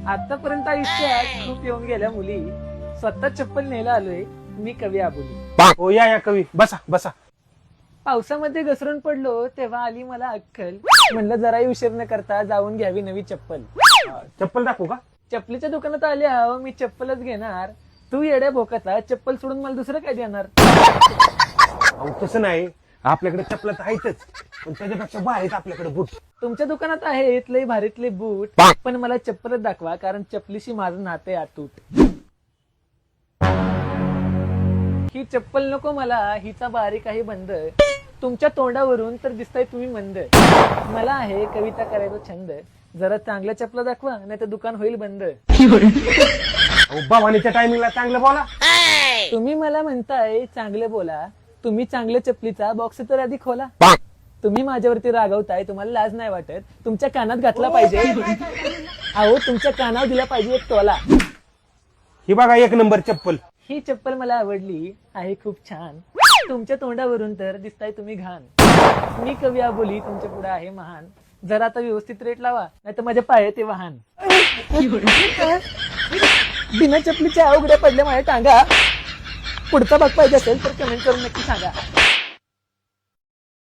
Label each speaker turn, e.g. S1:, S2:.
S1: आतापर्यंत आयुष्यात खूप येऊन गेल्या मुली, स्वतः चप्पल न्यायला आलोय मी कवी आबोली.
S2: हो या कवी, बसा बसा.
S1: पावसामध्ये घसरून पडलो तेव्हा आली मला अक्कल, म्हणलं जराही उशीर न करता जाऊन घ्यावी नवी चप्पल.
S2: चप्पल दाखवू का?
S1: चप्पलीच्या दुकानात आले आहो मी चप्पलच घेणार, तू येड्या भोकाचा चप्पल सोडून मला दुसरं काय देणार.
S2: अहो तसं नाही, आपल्याकडे चप्पल तर आहेतच, पण त्याच्यापेक्षा बाहेर आहेत आपल्याकडे बूट.
S1: तुमच्या दुकानात आहेत लय भारीतले बूट, पण मला चप्पलच दाखवा कारण चप्पलीशी माझं नाते अतूट. ही चप्पल नको मला, हिचा बारीक आहे बंद, तुमच्या तोंडावरून तर दिसताय तुम्ही मंद. मला आहे कविता करायचा छंद, जरा चांगल्या चप्पल दाखवा नाही तर दुकान होईल बंद.
S2: अहो भवानीच्या टायमिंगला चांगलं बोला.
S1: तुम्ही मला म्हणताय चांगले बोला, तुम्ही चांगल्या चपलीचा बॉक्स तर आधी खोला. तुम्ही माझ्यावरती रागवताय, तुम्हाला लाज नाही वाटत, तुमच्या कानात घातला पाहिजे. अहो तुमच्या कानावर दिला पाहिजे एक टोला.
S2: ही बघा एक नंबर चप्पल.
S1: ही चप्पल मला आवडली आहे खूप छान, तुमच्या तोंडावरून तर दिसताय तुम्ही घाण. मी कवी आबोली तुमच्या पुढे आहे महान, जरा आता व्यवस्थित रेट लावा नाही तर माझ्या पाय ते वाहन. बिना चपलीच्या अवघड्या पडल्या माझ्या टांगा. पुढचा भाग पाहिजे असेल तर कमेंट करून नक्की सांगा.